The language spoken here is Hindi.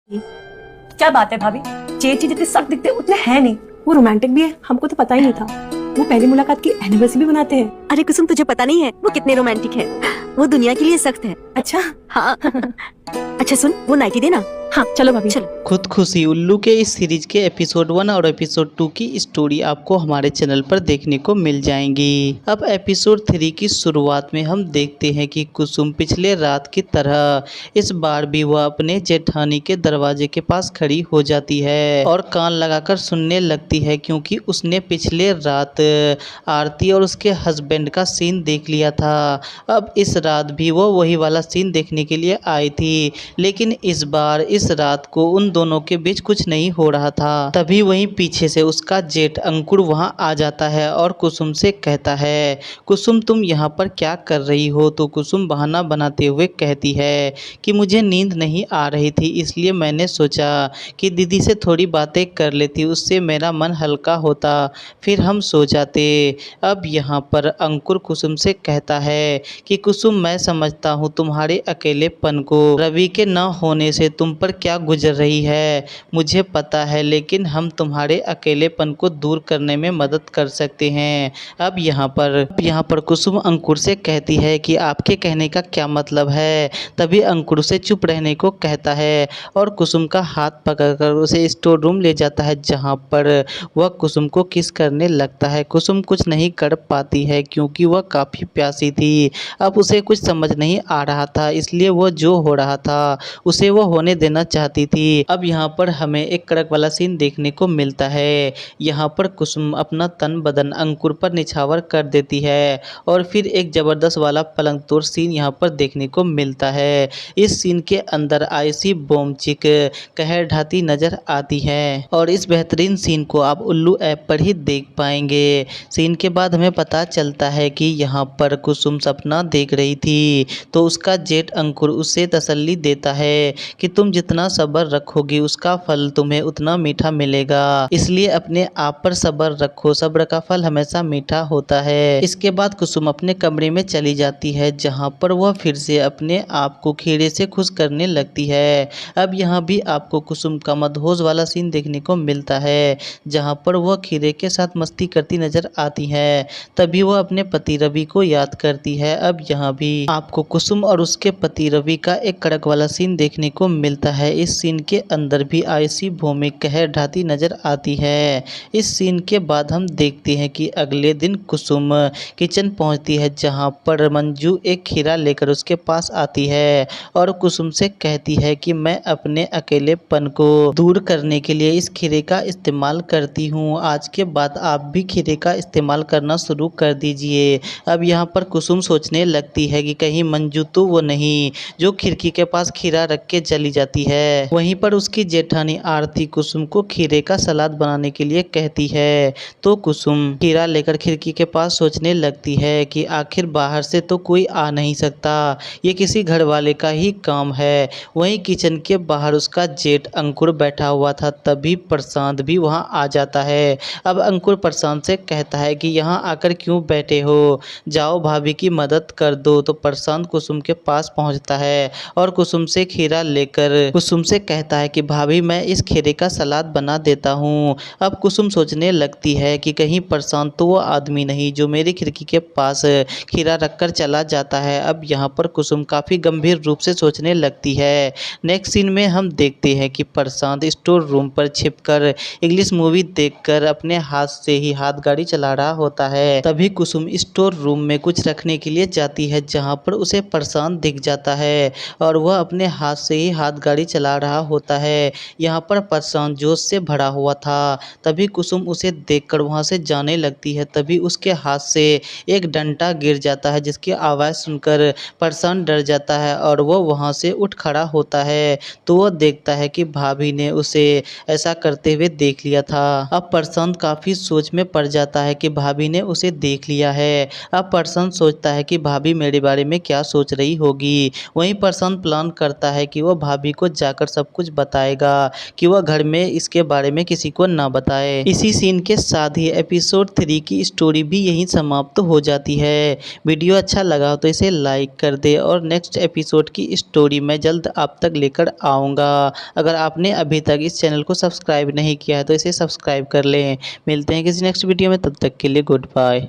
क्या बात है भाभी, चेची जितने सख्त दिखते उतने हैं नहीं। वो रोमांटिक भी है, हमको तो पता ही नहीं था। वो पहली मुलाकात की एनिवर्सरी भी बनाते हैं। अरे कुसुम, तुझे पता नहीं है वो कितने रोमांटिक है। वो दुनिया के लिए सख्त है। अच्छा हाँ। अच्छा सुन, वो नाइटी देना। हाँ चलो भाभी चलो। खुदकुशी उल्लू के इस सीरीज के एपिसोड 1 और एपिसोड 2 की स्टोरी आपको हमारे चैनल पर देखने को मिल जाएंगी। अब एपिसोड 3 की शुरुआत में हम देखते हैं कि कुसुम पिछले रात की तरह इस बार भी वह अपने जेठानी के दरवाजे के पास खड़ी हो जाती है और कान लगाकर सुनने लगती है, क्योंकि उसने पिछले रात आरती और उसके हस्बैंड का सीन देख लिया था। अब इस रात भी वो वही वाला सीन देखने के लिए आई थी, लेकिन इस बार इस रात को उन दोनों के बीच कुछ नहीं हो रहा था। तभी वहीं पीछे से उसका जेठ अंकुर वहां आ जाता है और कुसुम से कहता है, कुसुम तुम यहाँ पर क्या कर रही हो? तो कुसुम बहाना बनाते हुए कहती है कि मुझे नींद नहीं आ रही थी, इसलिए मैंने सोचा कि दीदी से थोड़ी बातें कर लेती, उससे मेरा मन हल्का होता, फिर हम सो जाते। अब यहाँ पर अंकुर कुसुम से कहता है कि कुसुम, मैं समझता हूँ तुम्हारे अकेलेपन को, रवि के न होने से तुम पर क्या गुजर रही है मुझे पता है, लेकिन हम तुम्हारे अकेलेपन को दूर करने में मदद कर सकते हैं। अब यहाँ पर कुसुम अंकुर से कहती है कि आपके कहने का क्या मतलब है? तभी अंकुर से चुप रहने को कहता है और कुसुम का हाथ पकड़कर उसे स्टोर रूम ले जाता है, जहाँ पर वह कुसुम को किस करने लगता है। कुसुम कुछ नहीं कर पाती है क्योंकि वह काफ़ी प्यासी थी। अब उसे कुछ समझ नहीं आ रहा था, इसलिए वह जो हो रहा था उसे वो होने देना चाहती थी। अब यहाँ पर हमें एक कड़क वाला सीन देखने को मिलता है। यहाँ पर कुसुम अपना तन बदन अंकुर पर निछावर कर देती है और फिर एक ज़बरदस्त वाला पलंग तोड़ सीन यहाँ पर देखने को मिलता है। इस सीन के अंदर आयशी बोमचिक कहर ढाती नजर आती है और इस बेहतरीन सीन को आप उल्लू ऐप पर ही देख पाएंगे। सीन के बाद हमें पता चलता है कि यहाँ पर कुसुम सपना देख रही थी, तो उसका जेठ अंकुर उसे तसल्ली देता है कि तुम जितना सब्र रखोगी उसका फल तुम्हें उतना मीठा मिलेगा, इसलिए अपने आप पर सब्र रखो, सब्र का फल हमेशा मीठा होता है। इसके बाद कुसुम अपने कमरे में चली जाती है, जहाँ पर वह फिर से अपने आप को खीरे से खुश करने लगती है। अब यहाँ भी आपको कुसुम का मदहोश वाला सीन देखने को मिलता है, जहाँ पर वह खीरे के साथ मस्ती करती नजर आती है। तभी वह अपने पति रवि को याद करती है। अब यहाँ भी आपको कुसुम और उसके पति रवि का एक कड़क वाला सीन देखने को मिलता है। इस सीन के अंदर भी आयशी भौमिक कहर ढाती नजर आती है। इस सीन के बाद हम देखते हैं कि अगले दिन कुसुम किचन पहुंचती है, जहां पर मंजू एक खीरा लेकर उसके पास आती है और कुसुम से कहती है कि मैं अपने अकेलेपन को दूर करने के लिए इस खीरे का इस्तेमाल करती हूँ, आज के बाद आप भी खीरे का इस्तेमाल करना शुरू कर दीजिए। अब यहाँ पर कुसुम सोचने लगती है कि कहीं मंजू तो वो नहीं जो खिड़की के पास खीरा रख के चली जाती है। वहीं पर उसकी जेठानी आरती कुसुम को खीरे का सलाद बनाने के लिए कहती है, तो कुसुम खीरा लेकर खिड़की के पास सोचने लगती है कि आखिर बाहर से तो कोई आ नहीं सकता, ये किसी घर वाले का ही काम है। वहीं किचन के बाहर उसका जेठ अंकुर बैठा हुआ था, तभी प्रशांत भी वहां आ जाता है। अब अंकुर प्रशांत से कहता है कि यहाँ आकर क्यों बैठे हो, जाओ भाभी की मदद कर दो। तो प्रशांत कुसुम के पास पहुंचता है और कुसुम से खीरा लेकर कुसुम से कहता है कि भाभी मैं इस खीरे का सलाद बना देता हूं। अब कुसुम सोचने लगती है कि कहीं प्रशांत तो वो आदमी नहीं जो मेरी खिड़की के पास खीरा रखकर चला जाता है। अब यहाँ पर कुसुम काफ़ी गंभीर रूप से सोचने लगती है। नेक्स्ट सीन में हम देखते हैं कि प्रशांत स्टोर रूम पर छिपकर इंग्लिश मूवी देखकर अपने हाथ से ही हाथ गाड़ी चला रहा होता है। तभी कुसुम स्टोर रूम में कुछ रखने के लिए जाती है, जहाँ पर उसे प्रशांत दिख जाता है और वह अपने हाथ से ही हाथ गाड़ी चला रहा होता है। यहाँ पर प्रशांत जोश से भरा हुआ था। तभी कुसुम उसे देखकर वहाँ से जाने लगती है। तभी उसके हाथ से एक डंडा गिर जाता है, जिसकी आवाज़ सुनकर प्रशांत डर जाता है और वह वहाँ से उठ खड़ा होता है। तो वह देखता है कि भाभी ने उसे ऐसा करते हुए देख लिया था। अब प्रशांत काफ़ी सोच में पड़ जाता है कि भाभी ने उसे देख लिया है। अब प्रशांत सोचता है कि भाभी मेरे बारे में क्या सोच रही होगी। वहीं प्रशांत प्लान करता है कि वह भाभी को जाकर सब कुछ बताएगा कि वह घर में इसके बारे में किसी को ना बताए। इसी सीन के साथ ही एपिसोड 3 की स्टोरी भी यहीं समाप्त हो जाती है। वीडियो अच्छा लगा तो इसे लाइक कर दे और नेक्स्ट एपिसोड की स्टोरी मैं जल्द आप तक लेकर आऊँगा। अगर आपने अभी तक इस चैनल को सब्सक्राइब नहीं किया है तो इसे सब्सक्राइब कर लें। मिलते हैं किसी नेक्स्ट वीडियो में, तब तक के लिए गुड बाय।